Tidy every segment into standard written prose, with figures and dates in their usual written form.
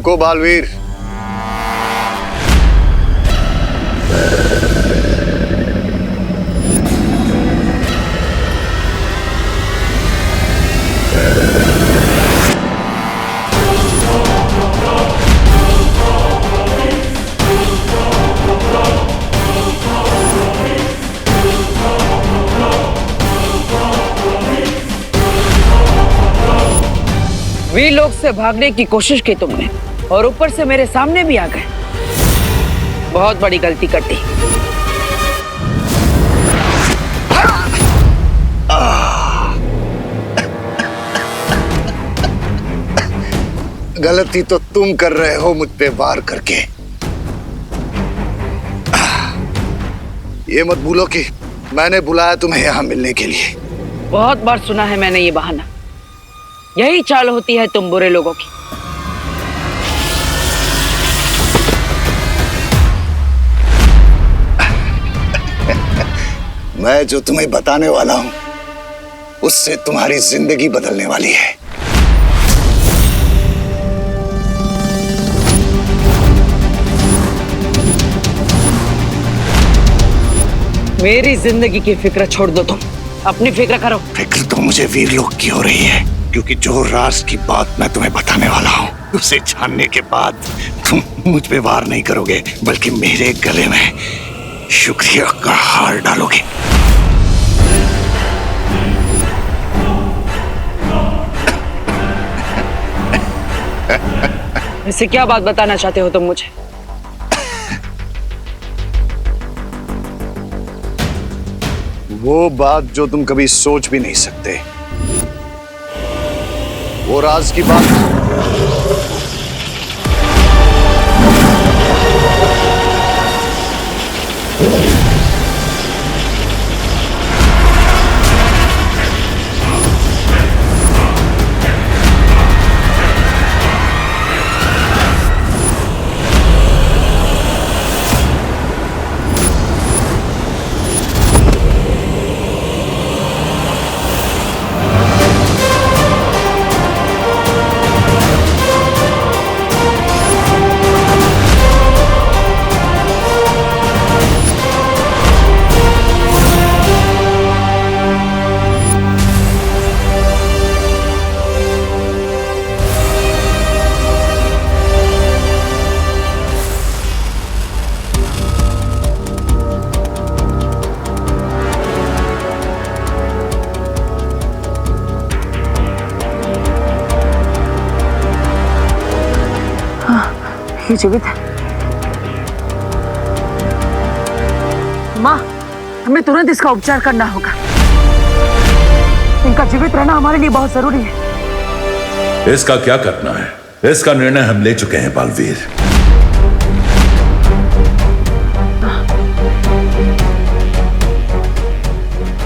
रुको बालवीर। वीर लोग से भागने की कोशिश की तुमने और ऊपर से मेरे सामने भी आ गए। बहुत बड़ी गलती कर दी। गलती तो तुम कर रहे हो मुझ पे वार करके। ये मत भूलो कि मैंने बुलाया तुम्हें यहाँ मिलने के लिए। बहुत बार सुना है मैंने ये बहाना। यही चाल होती है तुम बुरे लोगों की। मैं जो तुम्हें बताने वाला हूं उससे तुम्हारी जिंदगी बदलने वाली है। मेरी जिंदगी की फिक्र छोड़ दो, तुम अपनी फिक्र करो। फिक्र तो मुझे वीर लोग की हो रही है, क्योंकि जो राज की बात मैं तुम्हें बताने वाला हूँ उसे जानने के बाद तुम मुझ पे वार नहीं करोगे, बल्कि मेरे गले में शुक्रिया का हार डालोगे। इससे क्या बात बताना चाहते हो तुम मुझे? वो बात जो तुम कभी सोच भी नहीं सकते। वो राज की बात। ये जीवित है। माँ, हमें तुरंत इसका उपचार करना होगा। इनका जीवित रहना हमारे लिए बहुत जरूरी है। इसका क्या करना है, इसका निर्णय हम ले चुके हैं बालवीर।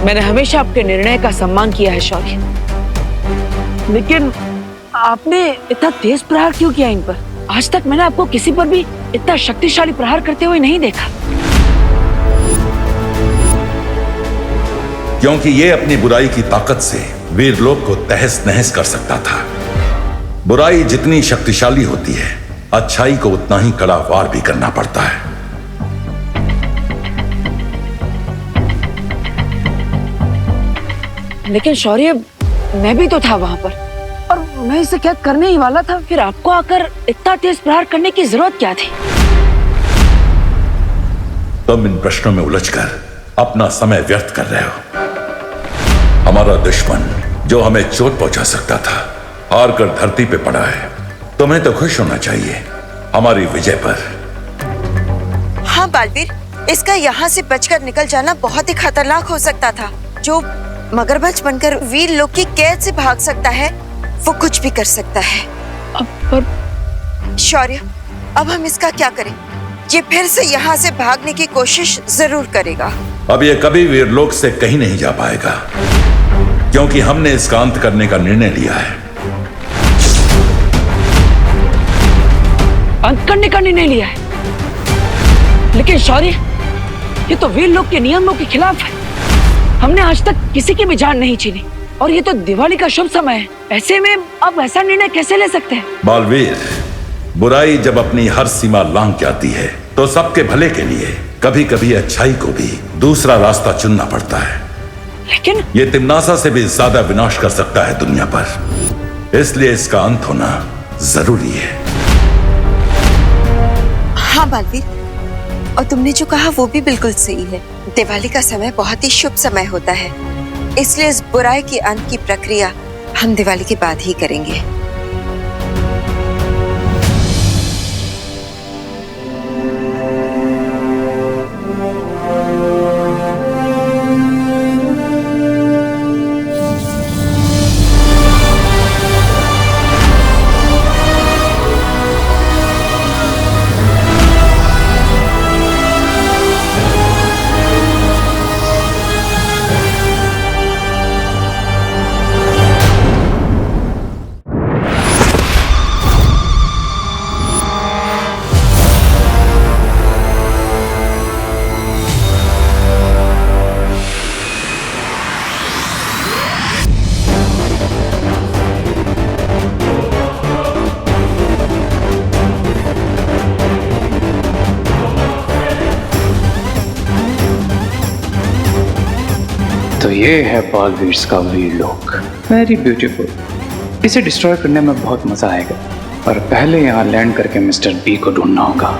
मैंने हमेशा आपके निर्णय का सम्मान किया है शौर्य, लेकिन आपने इतना तेज प्रहार क्यों किया इन पर? आज तक मैंने आपको किसी पर भी इतना शक्तिशाली प्रहार करते हुए नहीं देखा। क्योंकि ये अपनी बुराई की ताकत से वीरलोक को तहस नहस कर सकता था। बुराई जितनी शक्तिशाली होती है, अच्छाई को उतना ही कड़ा वार भी करना पड़ता है। लेकिन शौर्य, मैं भी तो था वहां पर और मैं इसे कैद करने ही वाला था। फिर आपको आकर इतना तेज प्रहार करने की जरूरत क्या थी? तुम इन प्रश्नों में उलझकर अपना समय व्यर्थ कर रहे हो। हमारा दुश्मन जो हमें चोट पहुंचा सकता था, हार कर धरती पे पड़ा है। तुम्हें तो खुश होना चाहिए हमारी विजय पर। हाँ बालवीर, इसका यहाँ से बचकर निकल जाना बहुत ही खतरनाक हो सकता था। जो मगरमच्छ बनकर वीर लोग की कैद से भाग सकता है, वो कुछ भी कर सकता है। पर शौर्य, अब हम इसका क्या करें? ये फिर से यहाँ से भागने की कोशिश जरूर करेगा। अब ये कभी वीरलोक से कहीं नहीं जा पाएगा, क्योंकि हमने इसका अंत करने का निर्णय लिया है। अंत करने का निर्णय लिया है? लेकिन शौर्य, ये तो वीरलोक के नियमों के खिलाफ है। हमने आज तक किसी की भी जान नहीं छीनी और ये तो दिवाली का शुभ समय है। ऐसे में अब ऐसा निर्णय कैसे ले सकते हैं? बालवीर, बुराई जब अपनी हर सीमा लांघ के आती है तो सबके भले के लिए कभी कभी अच्छाई को भी दूसरा रास्ता चुनना पड़ता है। लेकिन ये तिम्नासा से भी ज्यादा विनाश कर सकता है दुनिया पर, इसलिए इसका अंत होना जरूरी है। हाँ बालवीर, और तुमने जो कहा वो भी बिल्कुल सही है। दिवाली का समय बहुत ही शुभ समय होता है, इसलिए इस बुराई के अंत की प्रक्रिया हम दिवाली के बाद ही करेंगे। तो ये है बालवीर का वीर लोक। Very beautiful. इसे डिस्ट्रॉय करने में बहुत मजा आएगा, पर पहले यहाँ लैंड करके मिस्टर बी को ढूंढना होगा।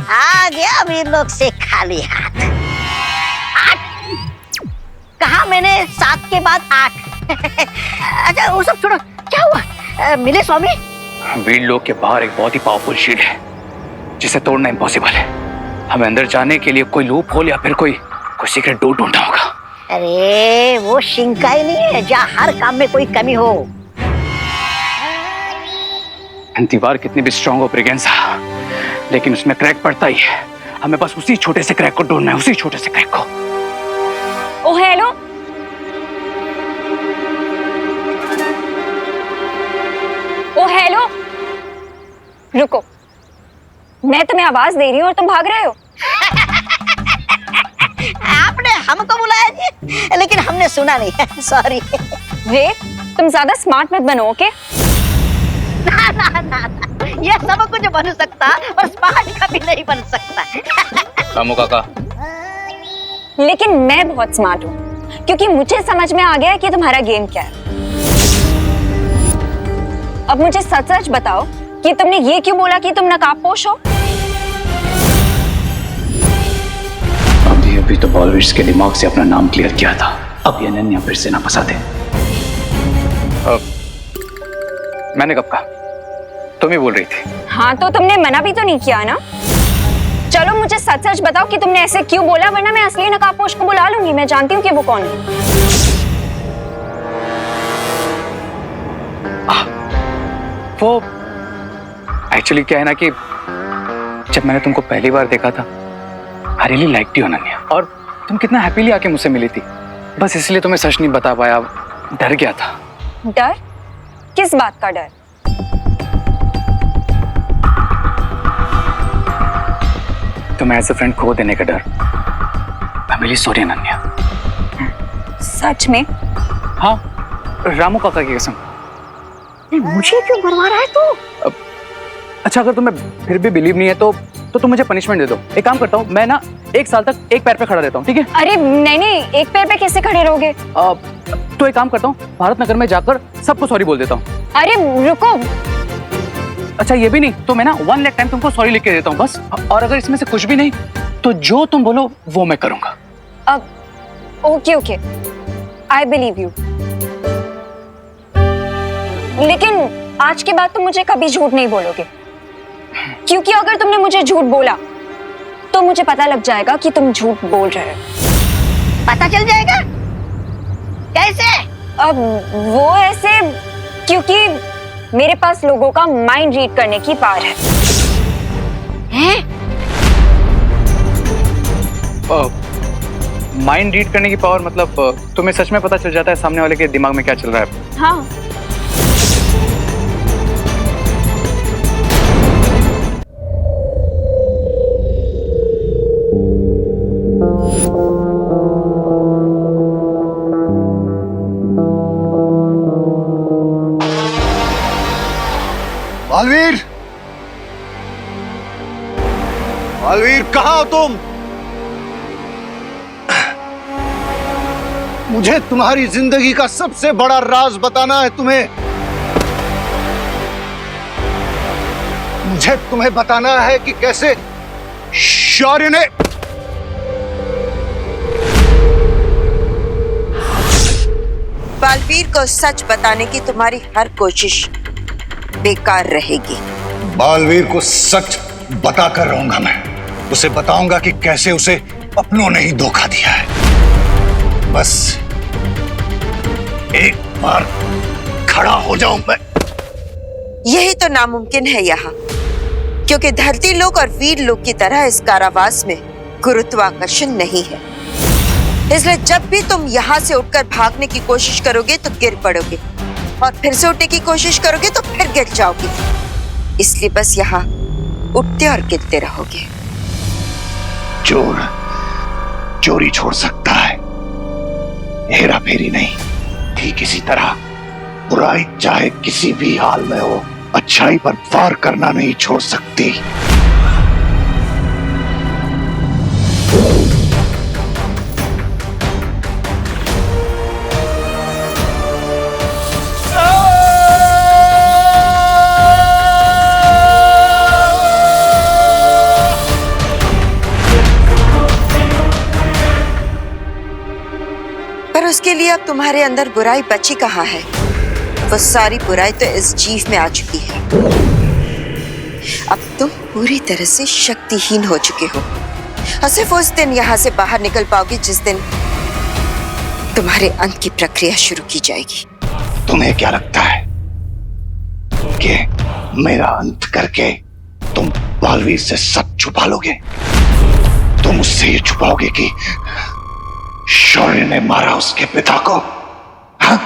आ गया वीर लोग से खाली हाथ। 8 कहा मैंने, 7 के बाद 8। अच्छा वो सब छोड़ो, क्या हुआ? मिले स्वामी? वीर लोक के बाहर एक बहुत ही पावरफुल शील्ड है जिसे तोड़ना इम्पॉसिबल है। हमें अंदर जाने के लिए कोई लूप होल या फिर कोई सीक्रेट डोर ढूंढना होगा। अरे वो शिंकाई नहीं है जहाँ हर काम में कोई कमी हो। दीवार कितनी भी स्ट्रांग हो ब्रिगेंसा, लेकिन उसमें क्रैक पड़ता ही है। हमें बस उसी छोटे से क्रैक को ढूंढना है, उसी छोटे से क्रैक को। ओ हेलो, ओ हेलो, रुको, मैं तुम्हें आवाज दे रही हूँ और तुम भाग रहे हो। आपने हमको बुलाया जी, लेकिन हमने सुना नहीं। सॉरी। रे, तुम ज्यादा स्मार्ट मत बनो, ओके? ना ना ना ना, ये सब कुछ बन सकता और स्मार्ट कभी नहीं बन सकता। रामू काका, लेकिन मैं बहुत स्मार्ट हूँ, क्योंकि मुझे समझ में आ गया है कि तुम्हारा गेम क्या है। अब मुझे सच सच बताओ कि तुमने ये क्यों बोला कि तुम नकाबपोश हो? अभी तो बॉलवीर के दिमाग से अपना नाम क्लियर किया था। अब ये अनन्या फिर से ना फंसा दे। मैंने कब कहा? तुम ही बोल रही थी। हाँ, तो तुमने मना भी तो नहीं किया ना। चलो मुझे सच सच बताओ कि तुमने ऐसे क्यों बोला, वरना मैं असली नकाबपोश को बुला लूंगी। मैं जानती हूँ कि वो कौन है। वो एक्चुअली क्या है ना कि जब मैंने तुमको पहली बार देखा था, I really liked you Ananya, और तुम कितना हैप्पीली आके मुझसे मिली थी। बस इसलिए तुम्हें सच नहीं बता पाया, डर गया था। डर? किस बात का डर? तुम्हें एज अ फ्रेंड खो देने का डर। I am really sorry Ananya. सच में? हाँ, रामू काका की कसम। मुझे क्यों मरवा रहा है तू? अच्छा, अगर तुम्हें फिर भी बिलीव नहीं है तो तुम मुझे पनिशमेंट दे दो। एक काम करता हूँ, मैं ना 1 साल तक एक पैर पे खड़ा रहता हूँ, ठीक है? अरे नहीं नहीं, एक पैर पे कैसे खड़े रहोगे? तो एक काम करता हूँ, भारत नगर में जाकर सबको सॉरी बोल देता हूँ। अरे रुको। अच्छा ये भी नहीं तो मैं ना 1 लाख टाइम तुमको सॉरी लिख के देता हूँ बस। और अगर इसमें से कुछ भी नहीं तो जो तुम बोलो वो मैं करूंगा। अब okay okay, I believe you, लेकिन आज के बाद तुम मुझे कभी झूठ नहीं बोलोगे, क्योंकि अगर तुमने मुझे झूठ बोला तो मुझे पता लग जाएगा कि तुम झूठ बोल रहे हो। पता चल जाएगा? कैसे? अब वो ऐसे क्योंकि मेरे पास लोगों का माइंड रीड करने की पावर है। हैं? माइंड रीड करने की पावर मतलब तुम्हें सच में पता चल जाता है सामने वाले के दिमाग में क्या चल रहा है? हाँ। बालवीर, बालवीर कहाँ हो तुम? मुझे तुम्हारी जिंदगी का सबसे बड़ा राज बताना है तुम्हें। मुझे तुम्हें बताना है कि कैसे शौर्य ने बालवीर को सच बताने की तुम्हारी हर कोशिश बेकार रहेगी। बालवीर को सच बताकर रहूंगा मैं। उसे बताऊंगा कि कैसे उसे अपनों ने ही धोखा दिया है। बस एक बार खड़ा हो जाऊं मैं। यही तो नामुमकिन है यहाँ, क्योंकि धरती लोक और वीर लोक की तरह इस कारावास में गुरुत्वाकर्षण नहीं है। इसलिए जब भी तुम यहाँ से उठकर भागने की कोशिश करोगे तो गिर पड़ोगे, और फिर से उठने की कोशिश करोगे तो फिर गिर जाओगे। इसलिए बस यहाँ उठते और गिरते रहोगे। चोर चोरी छोड़ सकता है, हेरा फेरी नहीं। ठीक इसी तरह बुराई चाहे किसी भी हाल में हो, अच्छाई पर वार करना नहीं छोड़ सकती। पर उसके लिए अब तुम्हारे अंदर बुराई बची कहाँ है? वो सारी बुराई तो इस जीव में आ चुकी है। अब तुम पूरी तरह से शक्तिहीन हो चुके हो, और सिर्फ उस दिन यहाँ से बाहर निकल पाओगे जिस दिन तुम्हारे अंत की प्रक्रिया शुरू की जाएगी। तुम्हें क्या लगता है कि मेरा अंत करके तुम बालवीर से सब छुपा लोगे? तुम उससे ये छुपाओगे कि शौर्य ने मारा उसके पिता को, हाँ?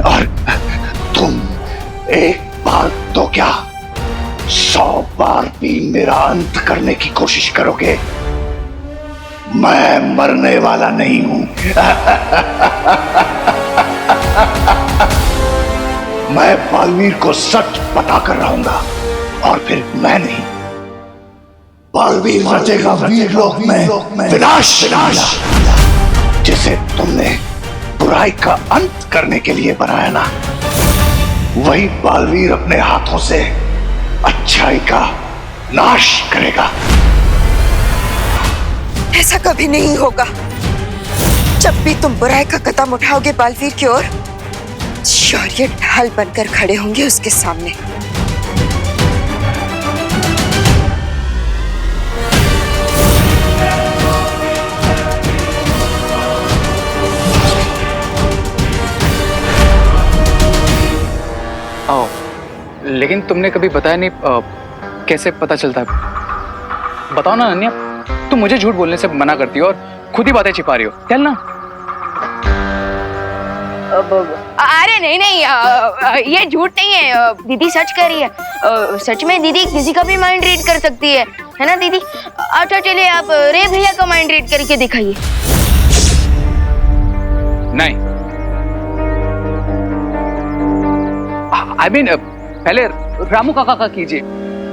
और तुम एक बार तो क्या 100 बार भी मेरा अंत करने की कोशिश करोगे? मैं मरने वाला नहीं हूं। मैं बालवीर को सच बताकर रहूंगा, और फिर मैं नहीं, बालवीर रचेगा वीर लोक में विनाश। जिसे तुमने बुराई का अंत करने के लिए बनाया ना, वही बालवीर अपने हाथों से अच्छाई का नाश करेगा। ऐसा कभी नहीं होगा। जब भी तुम बुराई का कदम उठाओगे बालवीर की ओर, शौर्य ढाल बनकर खड़े होंगे उसके सामने। लेकिन तुमने कभी बताया नहीं कैसे पता चलता है? बताओ ना अनन्या, तुम मुझे झूठ बोलने से मना करती हो और खुद ही बातें छिपा रही हो। चल ना। अरे नहीं नहीं, ये झूठ नहीं है, दीदी सच कह रही है। सच में दीदी किसी का भी माइंड रीड कर सकती है ना दीदी? अच्छा चलिए, आप रे भैया का माइंड रीड करके दिखाइए। नहीं, आई मीन पहले रामू काका का कीजिए,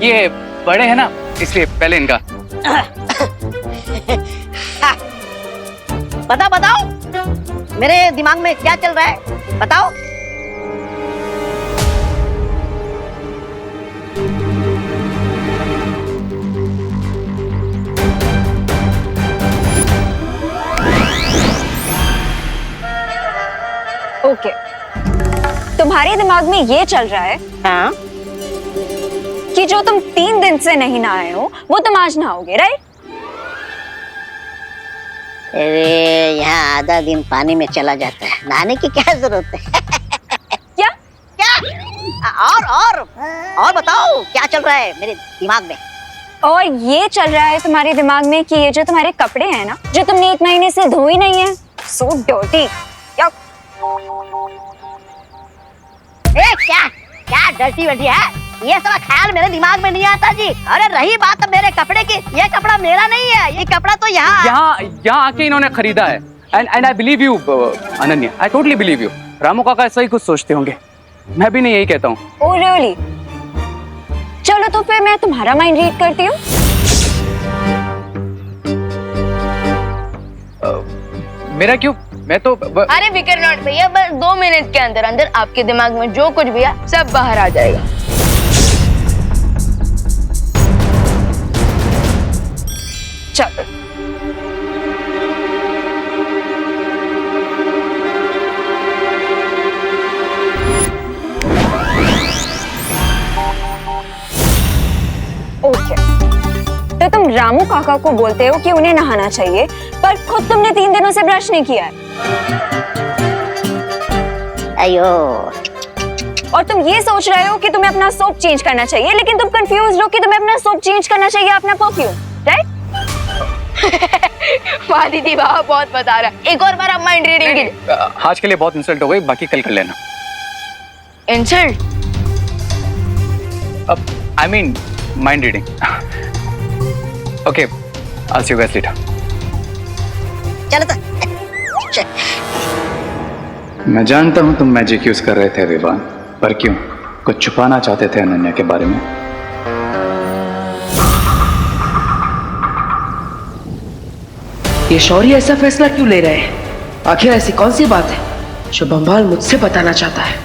ये बड़े हैं ना, इसलिए पहले इनका। बताओ मेरे दिमाग में क्या चल रहा है, बताओ। ओके, तुम्हारे दिमाग में ये चल रहा है हाँ? कि जो तुम 3 दिन से नहीं नहाए हो वो तुम आज नहाओगे, राइट? अरे यहाँ आधा दिन पानी में चला जाता है, नहाने की क्या जरूरत है? क्या और बताओ क्या चल रहा है मेरे दिमाग में? और ये चल रहा है तुम्हारे दिमाग में कि ये जो तुम्हारे कपड़े हैं ना, जो तुमने 1 महीने से धोई नहीं है, सो डर्टी। क्या डर्टी वर्टी है? ये सब ख्याल मेरे दिमाग में नहीं आता जी। अरे रही बात मेरे कपड़े की, ये कपड़ा मेरा नहीं है, ये कपड़ा तो यहाँ आके इन्होंने खरीदा है। And I believe you Ananya, I totally believe you. Ramu काका ऐसा ही कुछ सोचते होंगे, मैं भी नहीं यही कहता हूँ। Oh really? चलो तो फिर मैं तुम्हारा माइंड रीड करती हूँ। मेरा क्यों? मैं तो अरे फिकर नॉट भैया, बस 2 मिनट के अंदर अंदर आपके दिमाग में जो कुछ भी है सब बाहर आ जाएगा। चलो ओके, तो तुम रामू काका को बोलते हो कि उन्हें नहाना चाहिए, पर खुद तुमने 3 दिनों से ब्रश नहीं किया है। अयो, और तुम ये सोच रहे हो कि तुम्हें अपना सोप चेंज करना चाहिए, लेकिन तुम कंफ्यूज हो कि तुम्हें अपना सोप चेंज करना चाहिए अपना परफ्यूम, राइट? वाह दीदी वाह, बहुत मजा आ रहा है। एक और बार आप माइंड रीडिंग कीजिए। आज के लिए बहुत इंसल्ट हो गई, बाकी कल कर लेना। इंसल्ट? अब I mean mind reading. Okay, I'll see you guys later. चलो तो। मैं जानता हूँ तुम मैजिक यूज कर रहे थे विवान, पर क्यों? कुछ छुपाना चाहते थे अनन्या के बारे में? ये शौर्य ऐसा फैसला क्यों ले रहे हैं? आखिर ऐसी कौन सी बात है जो बम्बाल मुझसे बताना चाहता है?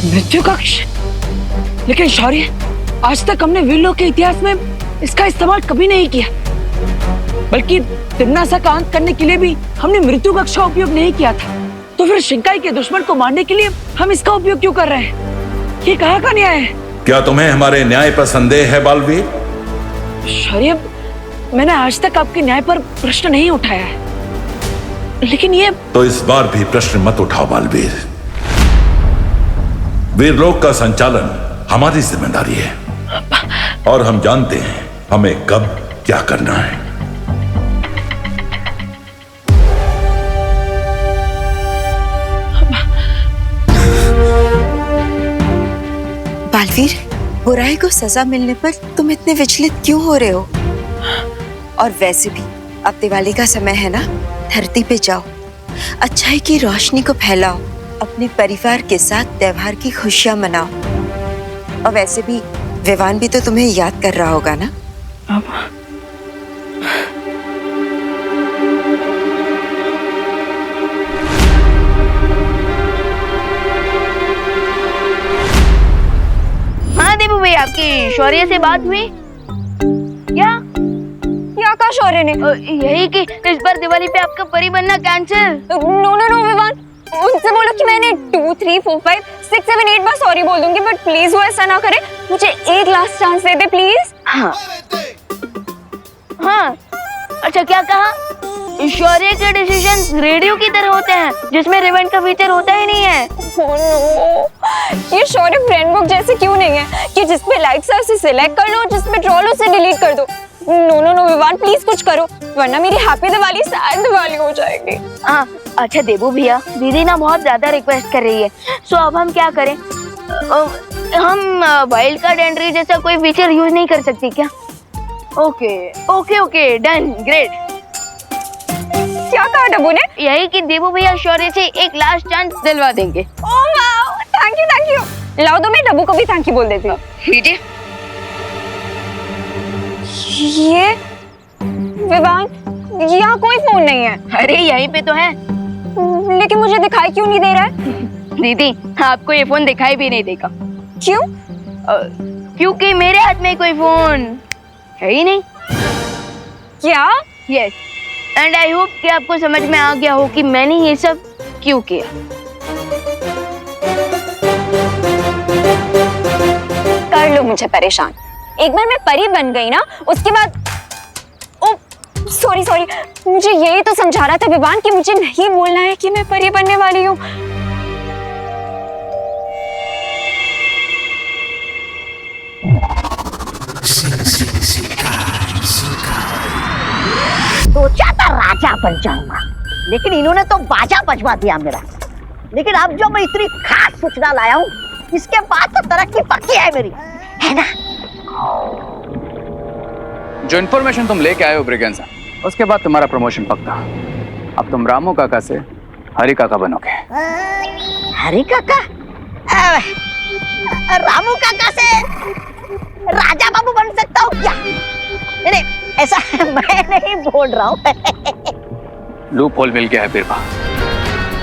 मृत्यु कक्ष? लेकिन शौर्य, आज तक हमने वीरलोक के इतिहास में इसका इस्तेमाल कभी नहीं किया, बल्कि तिम्नासा का अंत करने के लिए भी हमने मृत्यु कक्ष का उपयोग नहीं किया था। तो फिर शिंकाई के दुश्मन को मारने के लिए हम इसका उपयोग क्यों कर रहे हैं? ये कहाँ का न्याय है? क्या तुम्हें हमारे न्याय पर संदेह है बालवीर? शौर्य, मैंने आज तक आपके न्याय पर प्रश्न नहीं उठाया है, लेकिन ये तो इस बार भी प्रश्न मत उठाओ बालवीर। वीरलोक का संचालन हमारी जिम्मेदारी है और हम जानते हैं हमें कब क्या करना है। बालवीर, बुराई को सजा मिलने पर तुम इतने विचलित क्यों हो रहे हो? और वैसे भी अब दिवाली का समय है ना, धरती पे जाओ, अच्छाई की रोशनी को फैलाओ, अपने परिवार के साथ त्योहार की खुशियां मनाओ। और वैसे भी विवान भी तो तुम्हें याद कर रहा होगा ना? हाँ दीपू भाई, आपकी शौर्य से बात हुई क्या? का शौर्य ने? यही कि इस बार दिवाली पे आपका परी बनना कैंसिल। नो विवान, उनसे बोलो कि मैंने 2, 3, 4, 5, 6, 7, 8 बार सॉरी बोल दूंगी, बट प्लीज वो ऐसा ना करे। मुझे एक last chance they they please. हाँ हाँ, अच्छा क्या कहा? शौर्य के डिसीजन रेडियो की तरह होते हैं जिसमें रिवाइंड का फीचर होता ही नहीं है। Oh no, ये शौर्य फ्रेंड बुक जैसे क्यों नहीं है कि जिसपे लाइक्स है उसे सिलेक्ट कर लो, जिसपे ट्रोल उसे डिलीट कर दो। नो विवान, प्लीज कुछ करो, वरना मेरी हैप्पी दिवाली सैड दिवाली हो जाएगी। हाँ अच्छा देबू भैया, दीदी ना बहुत ज्यादा रिक्वेस्ट कर रही है, सो अब हम क्या करें? हम वाइल्ड कार्ड एंट्री जैसा कोई फीचर यूज नहीं कर सकती क्या? Okay okay okay, done, great. क्या कहा डब्बू ने? यही कि देबू भैया शौर्य से एक लास्ट चांस दिलवा देंगे। Oh wow, thank you thank you. लाओ दो, मैं डब्बू को भी थैंक यू बोल देती हूँ। लीजिए। ये विवान, यहाँ कोई फोन नहीं है। अरे यहीं पे तो है। लेकिन मुझे दिखाई क्यों नहीं दे रहा है? दीदी आपको ये फोन दिखाई भी नहीं देगा। क्यों? क्योंकि मेरे हाथ में कोई फोन है ही नहीं। क्या? यस, एंड आई होप कि आपको समझ में आ गया हो कि मैंने ये सब क्यों किया। कर लो मुझे परेशान। एक बार मैं परी बन गई ना, उसके बाद ओ सॉरी सॉरी, मुझे यही तो समझा रहा था विवान कि मुझे नहीं बोलना है कि मैं परी बनने वाली हूँ। सोचा था राजा बन जाऊंगा, लेकिन इन्होंने तो बाजा बजवा दिया मेरा। लेकिन अब जो मैं इतनी खास सूचना लाया हूँ, इसके बाद तो तरक्की पक्की है मेरी, है ना? जो इन्फॉर्मेशन तुम लेके आए हो ब्रिगेंसा, उसके बाद तुम्हारा प्रमोशन पक्का। अब तुम रामू काका से हरी काका बनोगे। हरी काका? रामू काका से राजा बाबू बन सकता हूँ क्या? नहीं, ऐसा मैं नहीं बोल रहा हूँ। लूप होल मिल गया है बिरबा।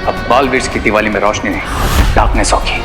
अब बाल वृक्ष की दिवाली में रोशनी नहीं, डार्कनेस होगी।